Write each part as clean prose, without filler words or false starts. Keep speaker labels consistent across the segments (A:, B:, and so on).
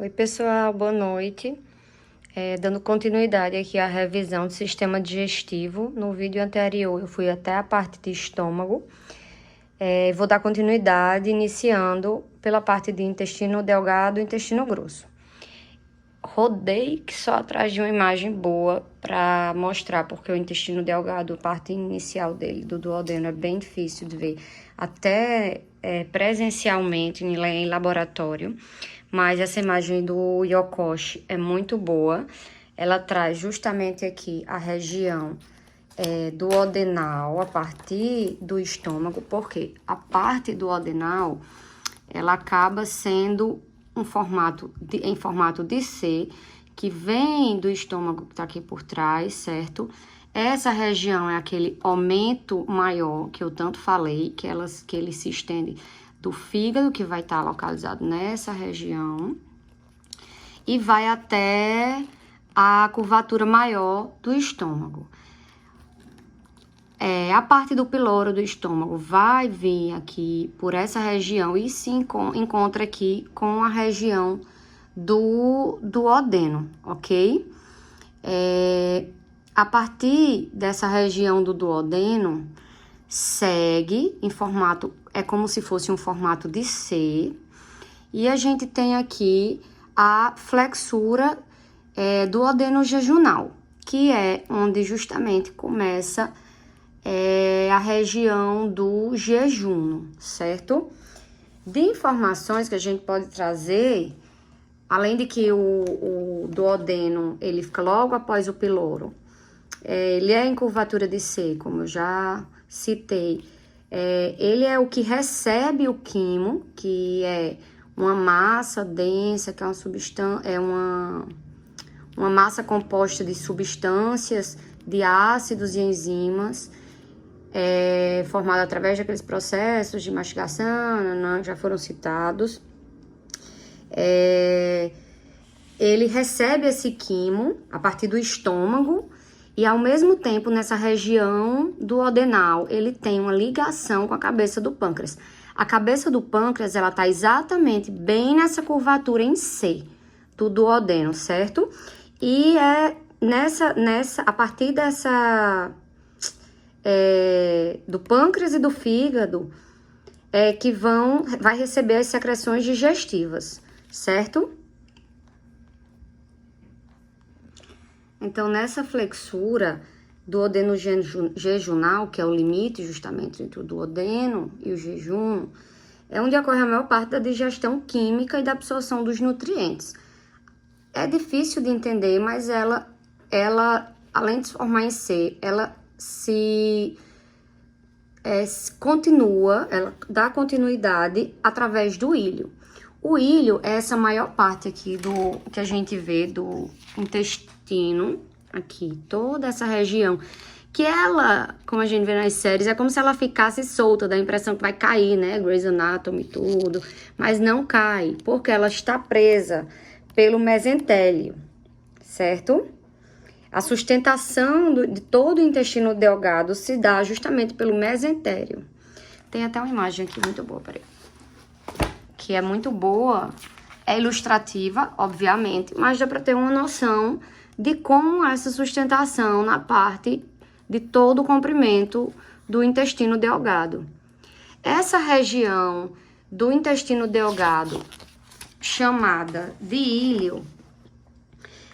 A: Oi, pessoal, boa noite. Dando continuidade aqui à revisão do sistema digestivo. No vídeo anterior, eu fui até a parte de estômago. Vou dar continuidade, iniciando pela parte de intestino delgado e intestino grosso. Rodei só atrás de uma imagem boa para mostrar, porque o intestino delgado, a parte inicial dele, do duodeno, é bem difícil de ver, até presencialmente em laboratório. Mas essa imagem do Yokoshi é muito boa. Ela traz justamente aqui a região duodenal a partir do estômago, porque a parte duodenal, ela acaba sendo em formato de C, que vem do estômago que tá aqui por trás, certo? Essa região é aquele aumento maior que eu tanto falei, que ele se estende do fígado, que vai estar localizado nessa região, e vai até a curvatura maior do estômago. A parte do piloro do estômago vai vir aqui por essa região e se encontra aqui com a região do duodeno, ok? A partir dessa região do duodeno, segue em formato, é como se fosse um formato de C, e a gente tem aqui a flexura duodenojejunal, que é onde justamente começa a região do jejum, certo? De informações que a gente pode trazer, além de que o duodeno, ele fica logo após o piloro, ele é em curvatura de C, como eu já citei. Ele é o que recebe o quimo, que é uma massa densa, que é uma substância, uma massa composta de substâncias, de ácidos e enzimas, formada através daqueles processos de mastigação, já foram citados. Ele recebe esse quimo a partir do estômago e, ao mesmo tempo, nessa região duodenal, ele tem uma ligação com a cabeça do pâncreas. A cabeça do pâncreas, ela tá exatamente bem nessa curvatura em C do duodeno, certo? E a partir dessa do pâncreas e do fígado que vai receber as secreções digestivas, certo? Então, nessa flexura duodenojejunal, que é o limite justamente entre o duodeno e o jejum, é onde ocorre a maior parte da digestão química e da absorção dos nutrientes. É difícil de entender, mas ela além de se formar em C, ela ela dá continuidade através do ilho. O ilho é essa maior parte aqui que a gente vê do intestino, aqui, toda essa região, que ela, como a gente vê nas séries, é como se ela ficasse solta, dá a impressão que vai cair, né? Grey's Anatomy, tudo, mas não cai, porque ela está presa pelo mesentélio, certo? A sustentação de todo o intestino delgado se dá justamente pelo mesentélio. Tem até uma imagem aqui muito boa, peraí. Que é muito boa, é ilustrativa, obviamente, mas dá para ter uma noção de como essa sustentação na parte de todo o comprimento do intestino delgado. Essa região do intestino delgado, chamada de ilho,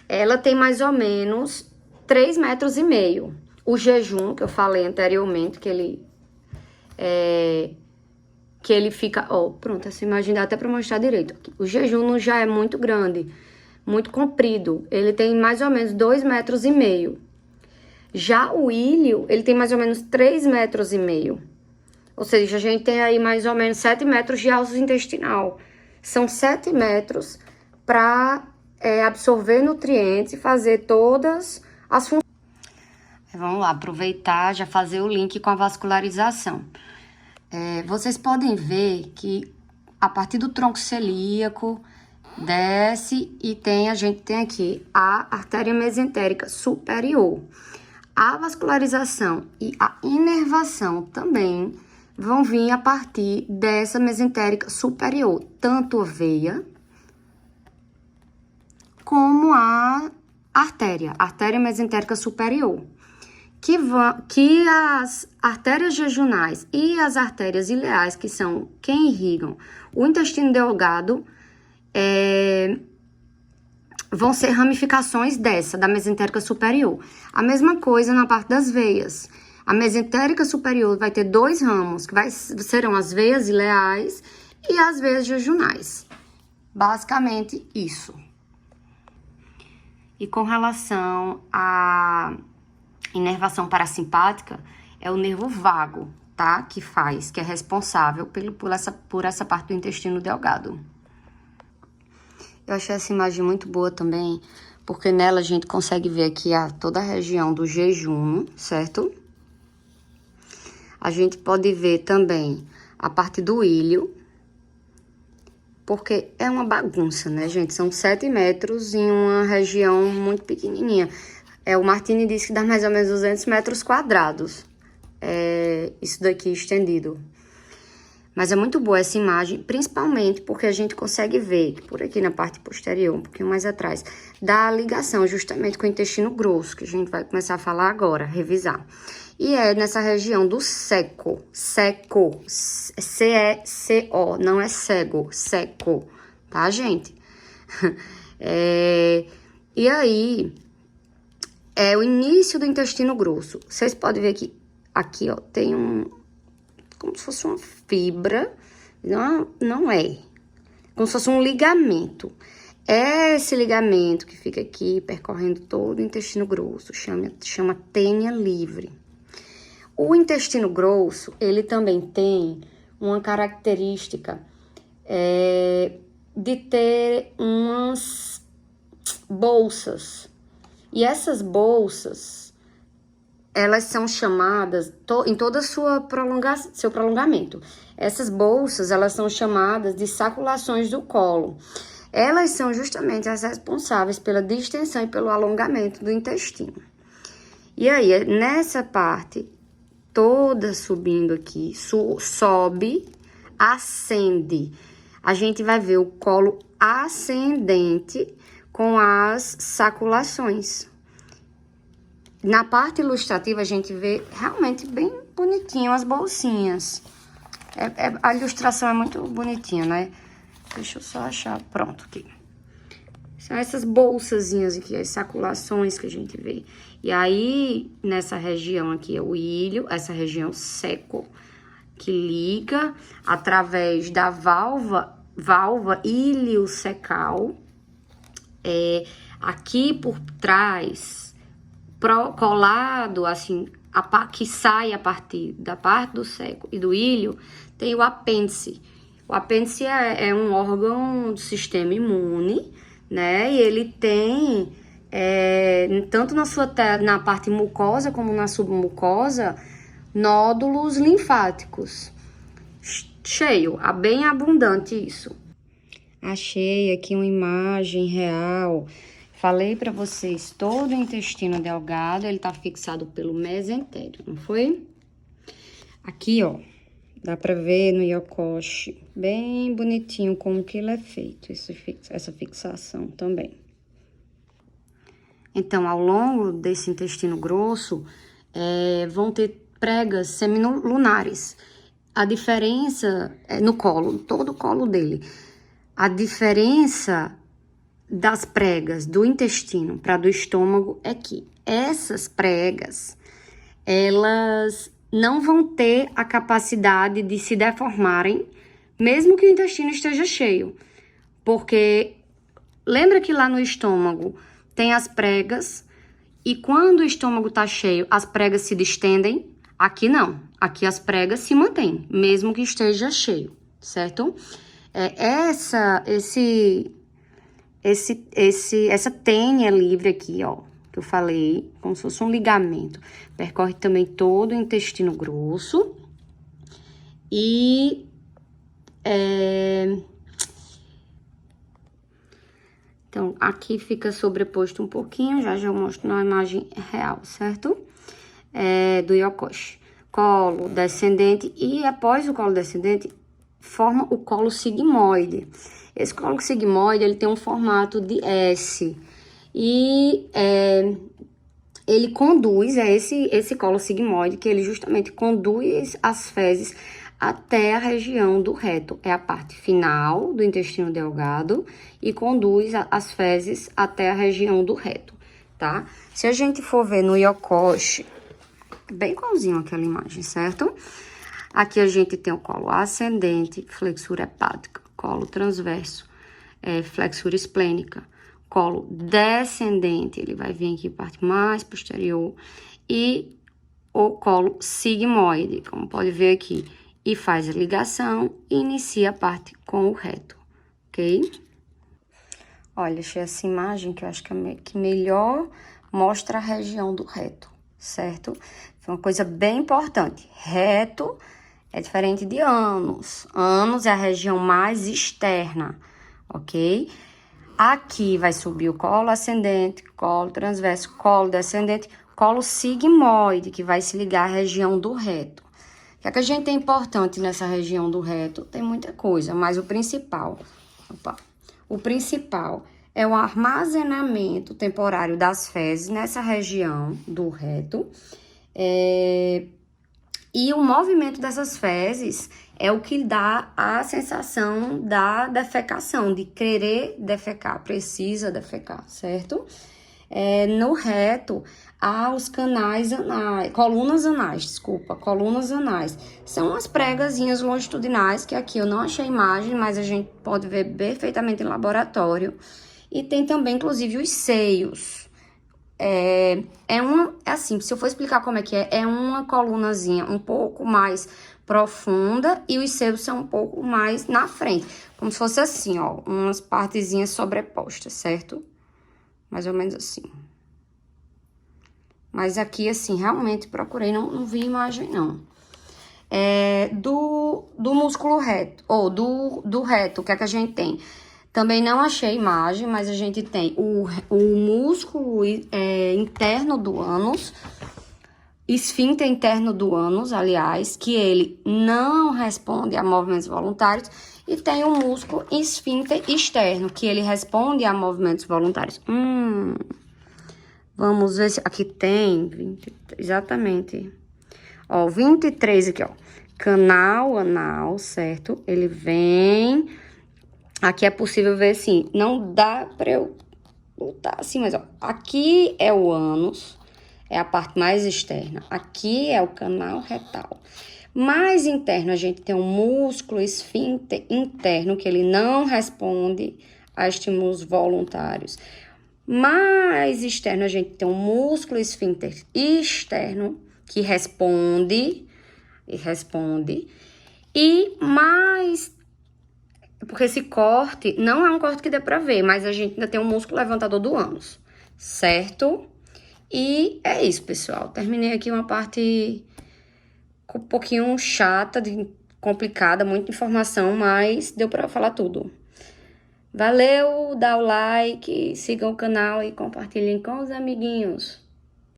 A: ela tem mais ou menos 3,5 metros. O jejum, que eu falei anteriormente, que ele fica... pronto, essa imagem dá até para mostrar direito. O jejum já é muito grande, muito comprido. Ele tem mais ou menos 2,5 metros. Já o ilho, ele tem mais ou menos 3,5 metros. Ou seja, a gente tem aí mais ou menos 7 metros de alça intestinal. São 7 metros para absorver nutrientes e fazer todas as funções. Vamos lá, aproveitar, já fazer o link com a vascularização. Vocês podem ver que a partir do tronco celíaco desce e a gente tem aqui a artéria mesentérica superior. A vascularização e a inervação também vão vir a partir dessa mesentérica superior, tanto a veia como a artéria mesentérica superior, que as artérias jejunais e as artérias ileais, que são quem irrigam o intestino delgado, vão ser ramificações da mesentérica superior. A mesma coisa na parte das veias. A mesentérica superior vai ter 2 ramos, que serão as veias ileais e as veias jejunais. Basicamente, isso. E com relação à inervação parasimpática, é o nervo vago, tá? Que é responsável por essa parte do intestino delgado. Eu achei essa imagem muito boa também, porque nela a gente consegue ver aqui toda a região do jejum, certo? A gente pode ver também a parte do ilho, porque é uma bagunça, né, gente? São 7 metros em uma região muito pequenininha. O Martini disse que dá mais ou menos 200 metros quadrados. Isso daqui estendido. Mas é muito boa essa imagem, principalmente porque a gente consegue ver, por aqui na parte posterior, um pouquinho mais atrás, da ligação justamente com o intestino grosso, que a gente vai começar a falar agora, revisar. E é nessa região do seco, C-E-C-O, não é cego, seco, tá, gente? E aí, é o início do intestino grosso. Vocês podem ver que aqui, ó, tem como se fosse uma fibra, não é, como se fosse um ligamento. Esse ligamento que fica aqui, percorrendo todo o intestino grosso, chama tênia livre. O intestino grosso, ele também tem uma característica de ter umas bolsas. E essas bolsas, elas são chamadas, em todo seu prolongamento, essas bolsas, elas são chamadas de saculações do colo. Elas são justamente as responsáveis pela distensão e pelo alongamento do intestino. E aí, nessa parte, toda subindo aqui, sobe, ascende. A gente vai ver o colo ascendente com as saculações. Na parte ilustrativa, a gente vê realmente bem bonitinho as bolsinhas. A ilustração é muito bonitinha, né? Deixa eu só achar. Pronto, aqui. São essas bolsazinhas aqui, as saculações que a gente vê. E aí, nessa região aqui é o ilho, essa região seco, que liga através da válvula iliocecal. Aqui por trás, colado, assim, que sai a partir da parte do seco e do ilho, tem o apêndice. O apêndice é um órgão do sistema imune, né? E ele tem, tanto na parte mucosa como na submucosa, nódulos linfáticos. Cheio, bem abundante isso. Achei aqui uma imagem real. Falei para vocês, todo o intestino delgado, ele tá fixado pelo mesentério, não foi? Aqui, ó, dá para ver no Yokoshi, bem bonitinho como que ele é feito, essa fixação também. Então, ao longo desse intestino grosso, vão ter pregas semilunares. A diferença é no colo, todo o colo dele. A diferença das pregas do intestino para do estômago é que essas pregas, elas não vão ter a capacidade de se deformarem, mesmo que o intestino esteja cheio. Porque lembra que lá no estômago tem as pregas e quando o estômago está cheio, as pregas se distendem? Aqui não. Aqui as pregas se mantêm, mesmo que esteja cheio, certo? Essa tênia livre aqui, ó, que eu falei, como se fosse um ligamento, percorre também todo o intestino grosso e então, aqui fica sobreposto um pouquinho, já eu mostro na imagem real, certo? Do Yokoshi. Colo descendente e após o colo descendente, forma o colo sigmoide. Esse colo sigmoide, ele tem um formato de S. E ele conduz, esse colo sigmoide, que ele justamente conduz as fezes até a região do reto. É a parte final do intestino delgado e conduz as fezes até a região do reto, tá? Se a gente for ver no Yokoshi, bem igualzinho aquela imagem, certo? Aqui a gente tem o colo ascendente, flexura hepática, colo transverso, flexura esplênica, colo descendente, ele vai vir aqui parte mais posterior, e o colo sigmoide, como pode ver aqui, e faz a ligação e inicia a parte com o reto, ok? Olha, achei essa imagem que eu acho que melhor mostra a região do reto, certo? Foi uma coisa bem importante. Reto é diferente de ânus. Ânus é a região mais externa, ok? Aqui vai subir o colo ascendente, colo transverso, colo descendente, colo sigmoide, que vai se ligar à região do reto. O que a gente tem importante nessa região do reto? Tem muita coisa, mas o principal é o armazenamento temporário das fezes nessa região do reto. E o movimento dessas fezes é o que dá a sensação da defecação, de querer defecar, precisa defecar, certo? No reto, há os canais anais, colunas anais. São as pregazinhas longitudinais, que aqui eu não achei imagem, mas a gente pode ver perfeitamente em laboratório. E tem também, inclusive, os seios. Assim, se eu for explicar como é uma colunazinha um pouco mais profunda e os seios são um pouco mais na frente. Como se fosse assim, ó, umas partezinhas sobrepostas, certo? Mais ou menos assim. Mas aqui, assim, realmente procurei, não vi imagem, não. Do músculo reto, ou do reto, o que é que a gente tem? Também não achei imagem, mas a gente tem o músculo interno do ânus, esfíncter interno do ânus, aliás, que ele não responde a movimentos voluntários, e tem o músculo esfíncter externo, que ele responde a movimentos voluntários. Vamos ver se aqui tem 23, exatamente. Ó, 23 aqui, ó. Canal anal, certo? Ele vem. Aqui é possível ver assim, não dá pra eu botar assim, mas ó, aqui é o ânus, é a parte mais externa. Aqui é o canal retal. Mais interno, a gente tem um músculo esfíncter interno, que ele não responde a estímulos voluntários. Mais externo, a gente tem um músculo esfíncter externo, que responde. E mais... Porque esse corte não é um corte que dê pra ver, mas a gente ainda tem um músculo levantador do ânus, certo? E é isso, pessoal. Terminei aqui uma parte um pouquinho chata, complicada, muita informação, mas deu pra falar tudo. Valeu, dá o like, sigam o canal e compartilhem com os amiguinhos.